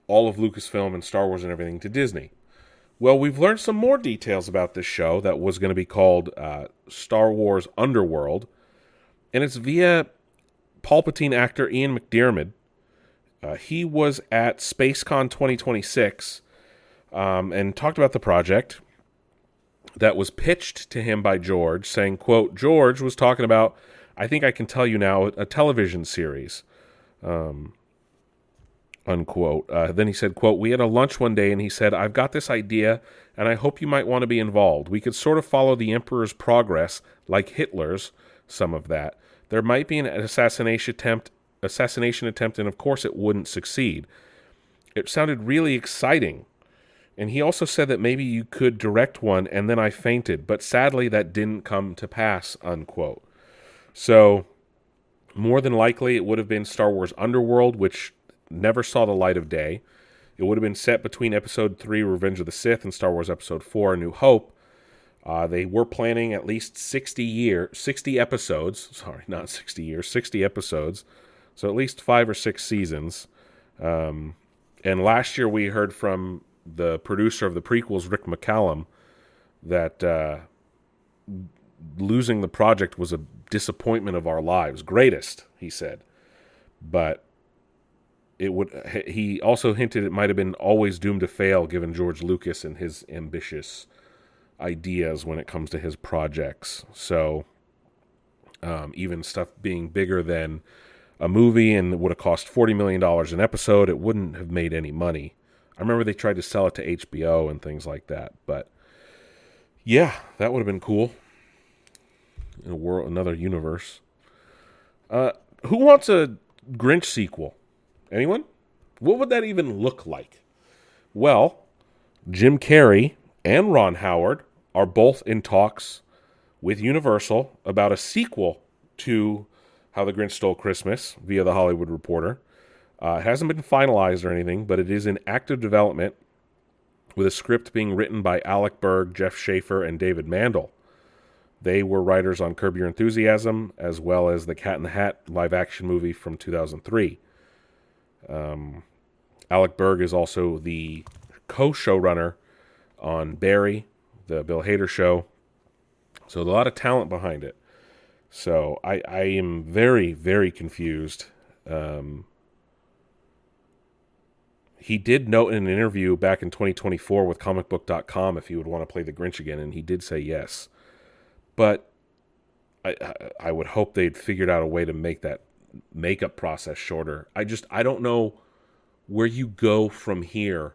all of Lucasfilm and Star Wars and everything to Disney. Well, we've learned some more details about this show that was going to be called Star Wars Underworld, and it's via Palpatine actor Ian McDiarmid. He was at SpaceCon 2026 and talked about the project that was pitched to him by George, saying, quote, "George was talking about, I think I can tell you now, a television series," unquote. Then he said, quote, "We had a lunch one day and he said, I've got this idea and I hope you might want to be involved. We could sort of follow the Emperor's progress like Hitler's, some of that. There might be an assassination attempt, and of course it wouldn't succeed. It sounded really exciting. And he also said that maybe you could direct one, and then I fainted. But sadly, that didn't come to pass," unquote. So, more than likely, it would have been Star Wars Underworld, which never saw the light of day. It would have been set between Episode 3, Revenge of the Sith, and Star Wars Episode 4, A New Hope. They were planning at least 60 episodes. Sorry, not 60 years, 60 episodes. So at least 5 or 6 seasons. And last year we heard from the producer of the prequels, Rick McCallum, that losing the project was a disappointment of our lives. Greatest, he said. But he also hinted it might have been always doomed to fail given George Lucas and his ambitious ideas when it comes to his projects. So even stuff being bigger than a movie and it would have cost $40 million an episode, it wouldn't have made any money. I remember they tried to sell it to HBO and things like that. But yeah, that would have been cool. In a world, another universe. Who wants a Grinch sequel? Anyone? What would that even look like? Well, Jim Carrey and Ron Howard are both in talks with Universal about a sequel to How the Grinch Stole Christmas via The Hollywood Reporter. It hasn't been finalized or anything, but it is in active development with a script being written by Alec Berg, Jeff Schaffer, and David Mandel. They were writers on Curb Your Enthusiasm, as well as the Cat in the Hat live-action movie from 2003. Alec Berg is also the co-showrunner on Barry, the Bill Hader show. So a lot of talent behind it. So I am very, very confused. He did note in an interview back in 2024 with comicbook.com if he would want to play the Grinch again, and he did say yes. But I would hope they'd figured out a way to make that makeup process shorter. I don't know where you go from here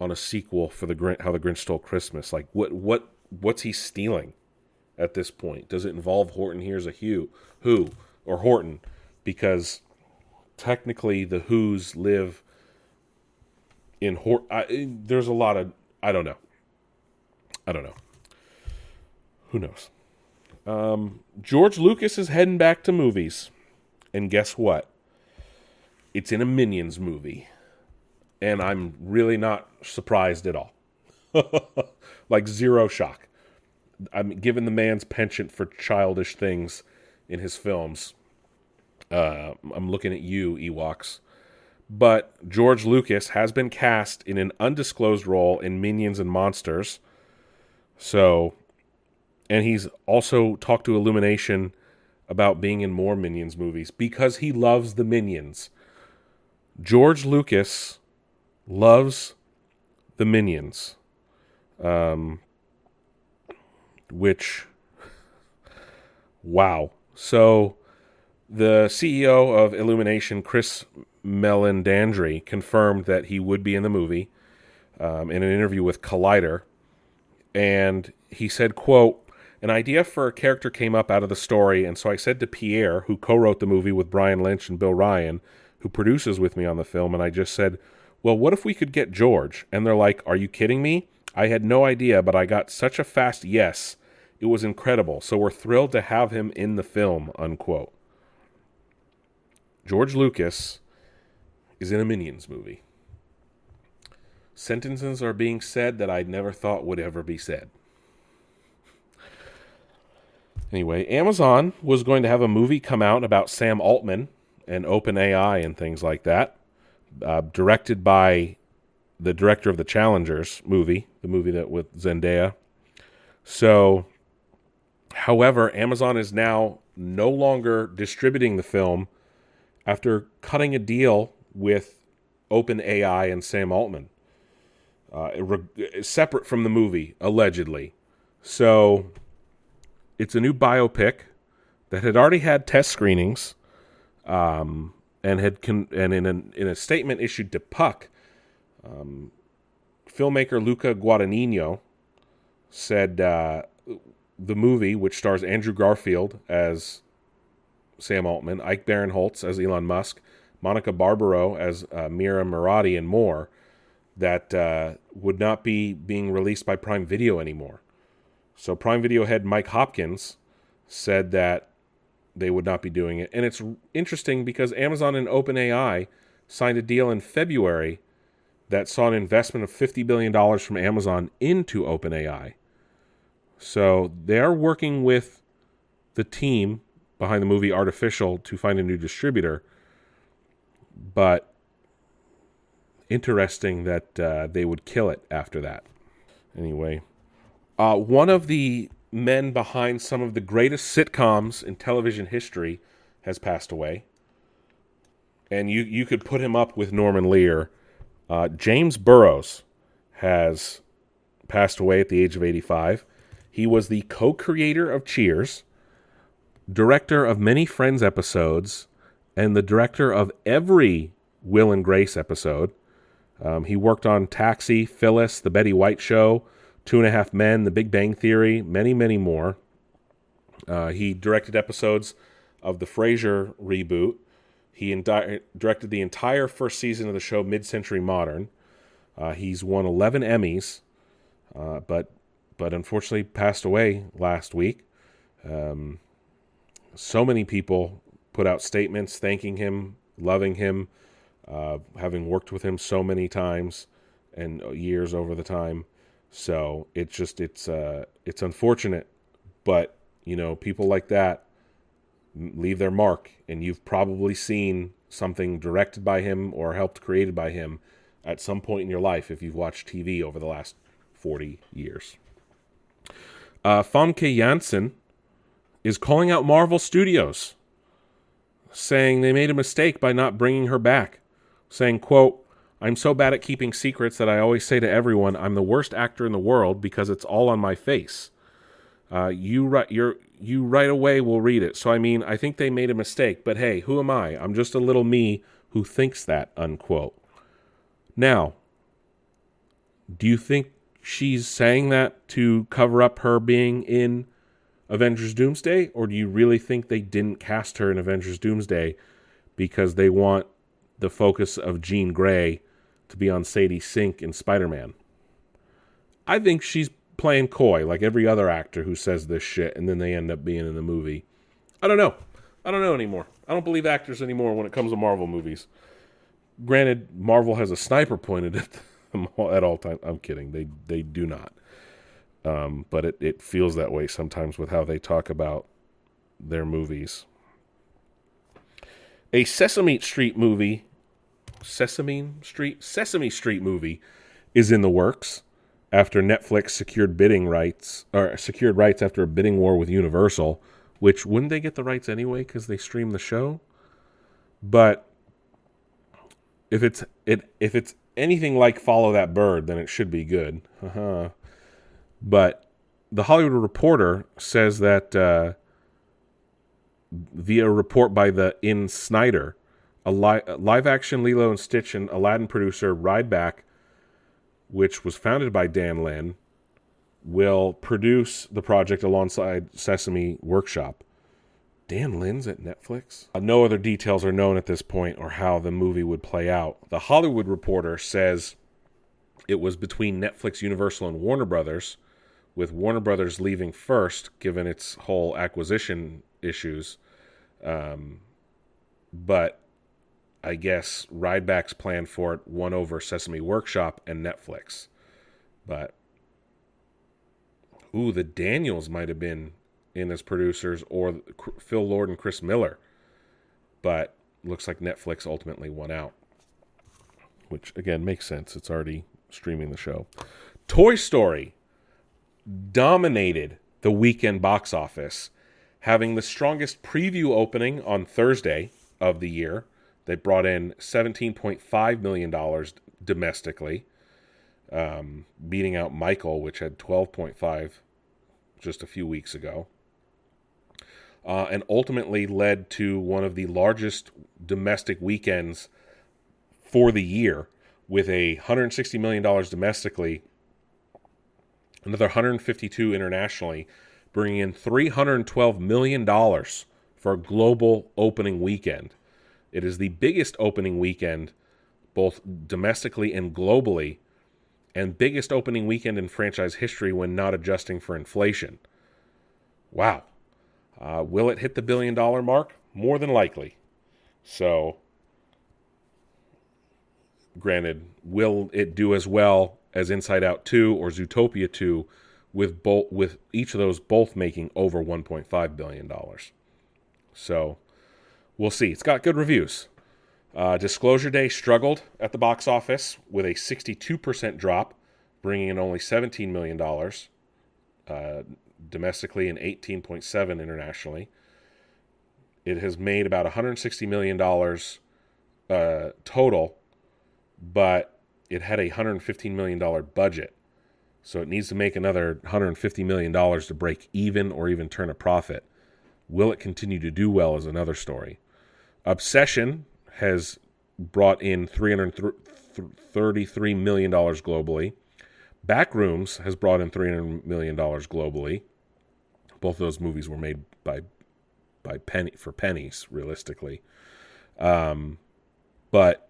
on a sequel for How the Grinch Stole Christmas. Like what's he stealing at this point? Does it involve Horton Hears a Who or Horton? Because technically the Who's live in there's a lot of I don't know. Who knows? George Lucas is heading back to movies. And guess what? It's in a Minions movie. And I'm really not surprised at all. Like zero shock. I'm given the man's penchant for childish things in his films. I'm looking at you, Ewoks. But George Lucas has been cast in an undisclosed role in Minions and Monsters. So... And he's also talked to Illumination about being in more Minions movies because he loves the Minions. George Lucas loves the Minions. Which, wow. So, the CEO of Illumination, Chris Meledandri, confirmed that he would be in the movie in an interview with Collider. And he said, quote, "An idea for a character came up out of the story, and so I said to Pierre, who co-wrote the movie with Brian Lynch and Bill Ryan, who produces with me on the film, and I just said, well, what if we could get George? And they're like, are you kidding me? I had no idea, but I got such a fast yes. It was incredible, so we're thrilled to have him in the film," unquote. George Lucas is in a Minions movie. Sentences are being said that I never thought would ever be said. Anyway, Amazon was going to have a movie come out about Sam Altman and OpenAI and things like that, directed by the director of the Challengers movie, the movie that with Zendaya. So, however, Amazon is now no longer distributing the film after cutting a deal with OpenAI and Sam Altman, separate from the movie, allegedly. So... It's a new biopic that had already had test screenings, and in a statement issued to Puck, filmmaker Luca Guadagnino said the movie, which stars Andrew Garfield as Sam Altman, Ike Barinholtz as Elon Musk, Monica Barbaro as Mira Murati, and more, that would not be being released by Prime Video anymore. So Prime Video head Mike Hopkins said that they would not be doing it. And it's interesting because Amazon and OpenAI signed a deal in February that saw an investment of $50 billion from Amazon into OpenAI. So they're working with the team behind the movie Artificial to find a new distributor. But interesting that they would kill it after that. Anyway... one of the men behind some of the greatest sitcoms in television history has passed away. And you could put him up with Norman Lear. James Burrows has passed away at the age of 85. He was the co-creator of Cheers, director of many Friends episodes, and the director of every Will and Grace episode. He worked on Taxi, Phyllis, The Betty White Show, 2.5 Men, The Big Bang Theory, many, many more. He directed episodes of the Frasier reboot. He directed the entire first season of the show, Mid-Century Modern. He's won 11 Emmys, but unfortunately passed away last week. So many people put out statements thanking him, loving him, having worked with him so many times and years over the time. So it's unfortunate, but people like that leave their mark, and you've probably seen something directed by him or helped created by him at some point in your life if you've watched TV over the last 40 years. Famke Janssen is calling out Marvel Studios, saying they made a mistake by not bringing her back, saying, quote, "I'm so bad at keeping secrets that I always say to everyone I'm the worst actor in the world because it's all on my face. You right away will read it. So, I think they made a mistake, but hey, who am I? I'm just a little me who thinks that," unquote. Now, do you think she's saying that to cover up her being in Avengers Doomsday? Or do you really think they didn't cast her in Avengers Doomsday because they want the focus of Jean Grey to be on Sadie Sink in Spider-Man? I think she's playing coy like every other actor who says this shit and then they end up being in the movie. I don't know anymore. I don't believe actors anymore when it comes to Marvel movies. Granted, Marvel has a sniper pointed at them at all times. I'm kidding. They do not. But it feels that way sometimes with how they talk about their movies. A Sesame Street movie is in the works after Netflix secured rights after a bidding war with Universal, which wouldn't they get the rights anyway because they stream the show? But if it's anything like Follow That Bird, then it should be good. But the Hollywood Reporter says that via a report by the In Snyder, a live-action Lilo and Stitch and Aladdin producer, Rideback, which was founded by Dan Lin, will produce the project alongside Sesame Workshop. Dan Lin's at Netflix? No other details are known at this point or how the movie would play out. The Hollywood Reporter says it was between Netflix, Universal, and Warner Brothers, with Warner Brothers leaving first, given its whole acquisition issues. But I guess Rideback's plan for it won over Sesame Workshop and Netflix. But, the Daniels might have been in as producers, or Phil Lord and Chris Miller. But looks like Netflix ultimately won out. Which, again, makes sense. It's already streaming the show. Toy Story dominated the weekend box office, having the strongest preview opening on Thursday of the year. They brought in $17.5 million domestically, beating out Michael, which had $12.5 just a few weeks ago. And ultimately led to one of the largest domestic weekends for the year, with $160 million domestically, another $152 internationally, bringing in $312 million for a global opening weekend. It is the biggest opening weekend, both domestically and globally, and biggest opening weekend in franchise history when not adjusting for inflation. Wow. Will it hit the $1 billion mark? More than likely. So, granted, will it do as well as Inside Out 2 or Zootopia 2, with each of those both making over $1.5 billion? So, we'll see. It's got good reviews. Disclosure Day struggled at the box office with a 62% drop, bringing in only $17 million domestically and $18.7 internationally. It has made about $160 million total, but it had a $115 million budget. So it needs to make another $150 million to break even or even turn a profit. Will it continue to do well is another story. Obsession has brought in $333 million globally. Backrooms has brought in $300 million globally. Both of those movies were made by by pennies, realistically. But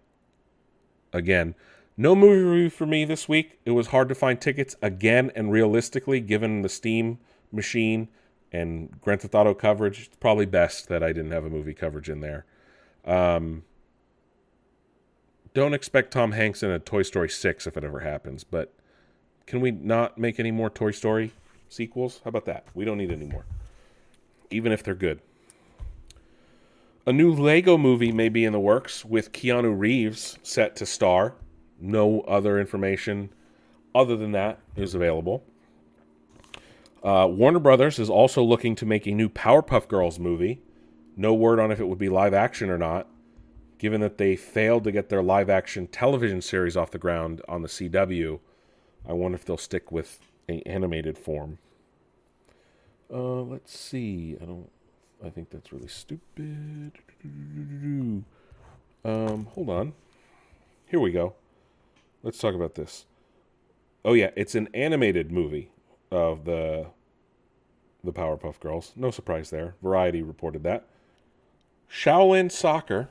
again, no movie review for me this week. It was hard to find tickets again, and realistically, given the Steam machine and Grand Theft Auto coverage, it's probably best that I didn't have a movie coverage in there. Don't expect Tom Hanks in a Toy Story 6 if it ever happens, but can we not make any more Toy Story sequels? How about that? We don't need any more, even if they're good. A new Lego movie may be in the works with Keanu Reeves set to star. No other information other than that is available. Warner Brothers is also looking to make a new Powerpuff Girls movie. No word on if it would be live action or not, given that they failed to get their live action television series off the ground on the CW. I wonder if they'll stick with an animated form. Let's see. I think that's really stupid. Hold on. Here we go. Let's talk about this. Oh yeah, it's an animated movie of the Powerpuff Girls. No surprise there. Variety reported that. Shaolin Soccer,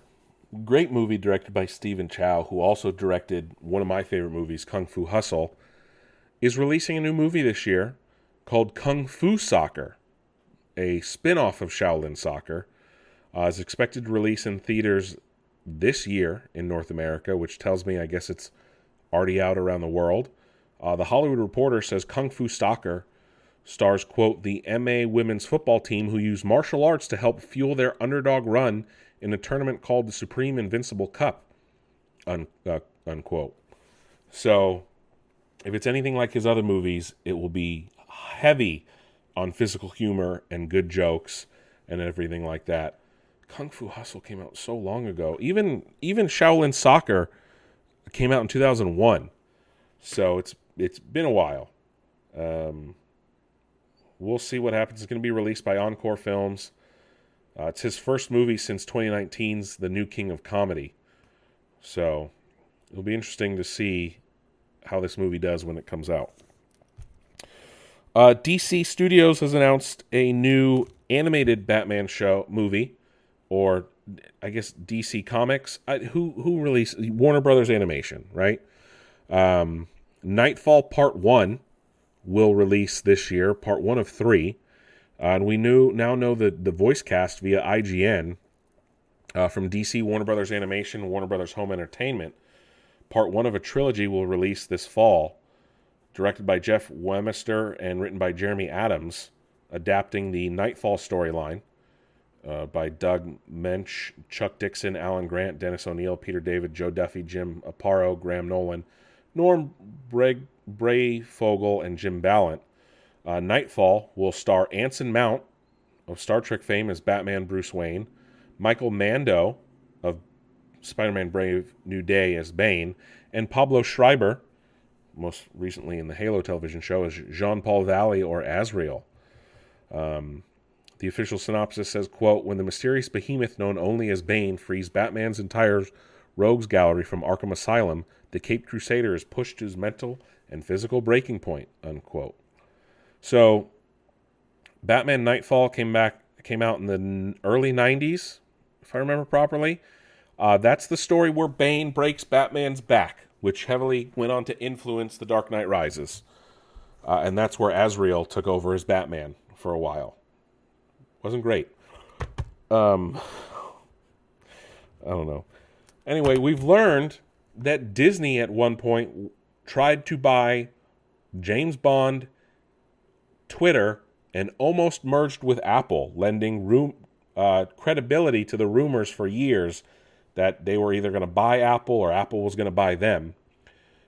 great movie directed by Stephen Chow, who also directed one of my favorite movies, Kung Fu Hustle, is releasing a new movie this year called Kung Fu Soccer, a spin-off of Shaolin Soccer. Is expected to release in theaters this year in North America, which tells me I guess it's already out around the world. The Hollywood Reporter says Kung Fu Soccer stars, quote, the MA women's football team who use martial arts to help fuel their underdog run in a tournament called the Supreme Invincible Cup, unquote. So, if it's anything like his other movies, it will be heavy on physical humor and good jokes and everything like that. Kung Fu Hustle came out so long ago. Even Shaolin Soccer came out in 2001. So it's been a while. We'll see what happens. It's going to be released by Encore Films. It's his first movie since 2019's The New King of Comedy. So it'll be interesting to see how this movie does when it comes out. DC Studios has announced a new animated Batman movie, or I guess DC Comics. Who released Warner Brothers Animation, right? Nightfall Part 1 will release this year, Part 1 of 3. And we now know the voice cast via IGN from DC, Warner Brothers Animation, Warner Brothers Home Entertainment. Part 1 of a trilogy will release this fall, directed by Jeff Wemister and written by Jeremy Adams, adapting the Nightfall storyline by Doug Mensch, Chuck Dixon, Alan Grant, Dennis O'Neil, Peter David, Joe Duffy, Jim Aparo, Graham Nolan, Norm Breyfogle, and Jim Ballant. Nightfall will star Anson Mount of Star Trek fame as Batman Bruce Wayne, Michael Mando of Spider-Man Brave New Day as Bane, and Pablo Schreiber, most recently in the Halo television show, as Jean-Paul Valley or Azrael. The official synopsis says, quote, when the mysterious behemoth known only as Bane frees Batman's entire rogues gallery from Arkham Asylum, the Caped Crusader is pushed to his mental and physical breaking point, unquote. So, Batman Nightfall came out in the early 90s, if I remember properly. That's the story where Bane breaks Batman's back, which heavily went on to influence The Dark Knight Rises. And that's where Azrael took over as Batman for a while. Wasn't great. I don't know. Anyway, we've learned that Disney at one point tried to buy James Bond, Twitter, and almost merged with Apple, lending credibility to the rumors for years that they were either going to buy Apple or Apple was going to buy them.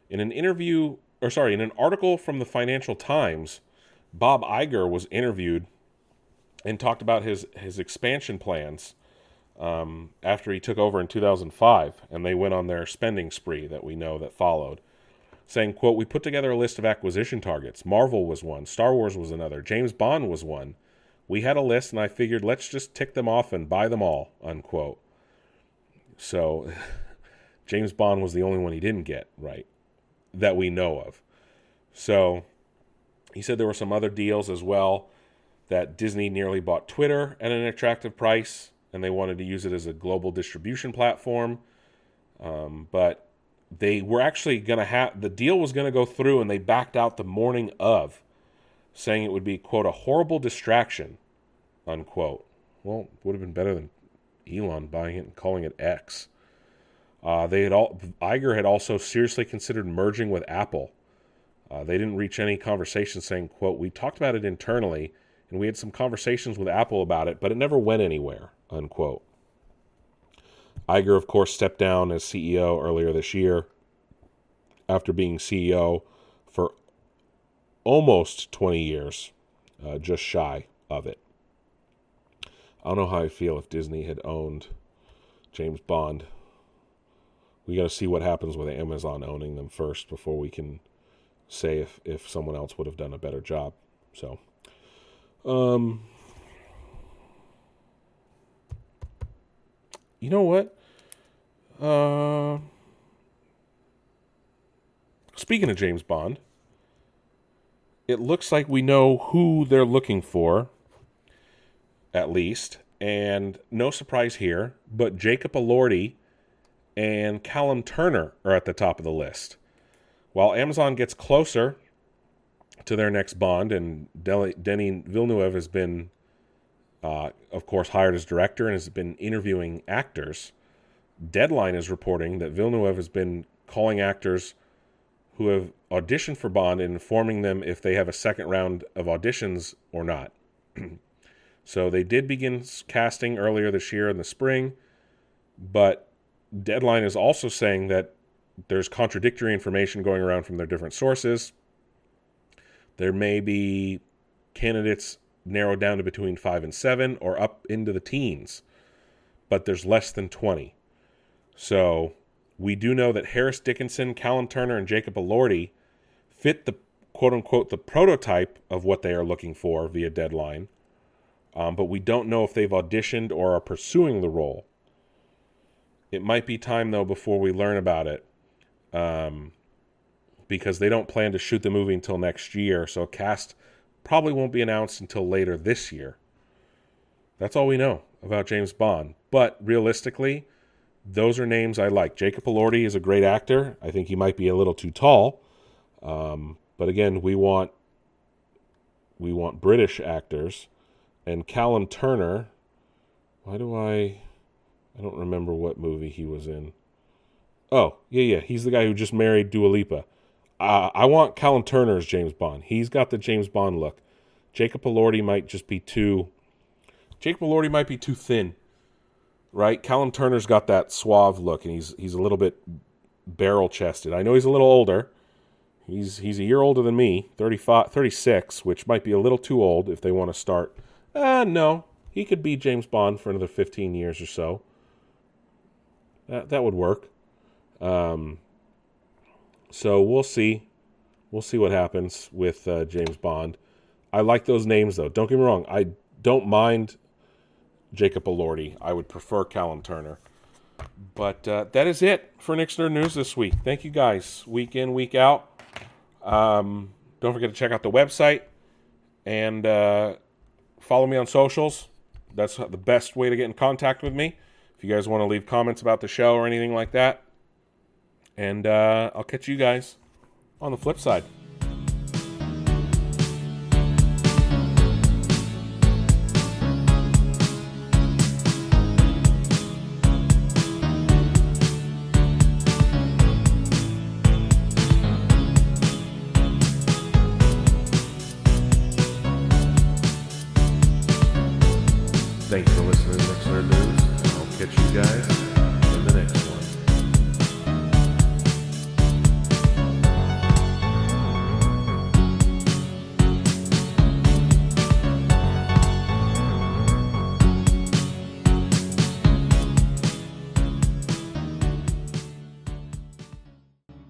In an article from the Financial Times, Bob Iger was interviewed and talked about his expansion plans after he took over in 2005, and they went on their spending spree that we know that followed, saying, quote, we put together a list of acquisition targets. Marvel was one. Star Wars was another. James Bond was one. We had a list, and I figured let's just tick them off and buy them all, unquote. So James Bond was the only one he didn't get right that we know of. So he said there were some other deals as well that Disney nearly bought Twitter at an attractive price, and they wanted to use it as a global distribution platform. But they were actually going to have, the deal was going to go through, and they backed out the morning of, saying it would be, quote, a horrible distraction, unquote. Well, would have been better than Elon buying it and calling it X. Iger had also seriously considered merging with Apple. They didn't reach any conversation saying, quote, we talked about it internally, and we had some conversations with Apple about it, but it never went anywhere, unquote. Iger, of course, stepped down as CEO earlier this year after being CEO for almost 20 years, just shy of it. I don't know how I feel if Disney had owned James Bond. We got to see what happens with Amazon owning them first before we can say if someone else would have done a better job. So, you know what? Speaking of James Bond, it looks like we know who they're looking for, at least. And no surprise here, but Jacob Elordi and Callum Turner are at the top of the list. While Amazon gets closer to their next Bond, and Denis Villeneuve has been, of course, hired as director and has been interviewing actors, Deadline is reporting that Villeneuve has been calling actors who have auditioned for Bond and informing them if they have a second round of auditions or not. So they did begin casting earlier this year in the spring, but Deadline is also saying that there's contradictory information going around from their different sources. There may be candidates narrowed down to between 5 and 7 or up into the teens, but there's less than 20. So we do know that Harris Dickinson, Callum Turner, and Jacob Elordi fit the quote-unquote the prototype of what they are looking for via Deadline, but we don't know if they've auditioned or are pursuing the role. It might be time, though, before we learn about it, because they don't plan to shoot the movie until next year, so a cast probably won't be announced until later this year. That's all we know about James Bond. But realistically, those are names I like. Jacob Elordi is a great actor. I think he might be a little too tall. But again, we want British actors. And Callum Turner, I don't remember what movie he was in. Oh, yeah. He's the guy who just married Dua Lipa. I want Callum Turner as James Bond. He's got the James Bond look. Jacob Elordi might be too thin, right? Callum Turner's got that suave look, and he's a little bit barrel-chested. I know he's a little older. He's a year older than me, 36, which might be a little too old if they want to start. No, he could be James Bond for another 15 years or so. That would work. So we'll see. We'll see what happens with James Bond. I like those names, though. Don't get me wrong. I don't mind Jacob Elordi. I would prefer Callum Turner. But that is it for Nick's Nerd News this week. Thank you, guys. Week in, week out. Don't forget to check out the website. And follow me on socials. That's the best way to get in contact with me. If you guys want to leave comments about the show or anything like that. And I'll catch you guys on the flip side. Thanks for listening to Nick's Nerd News. I'll catch you guys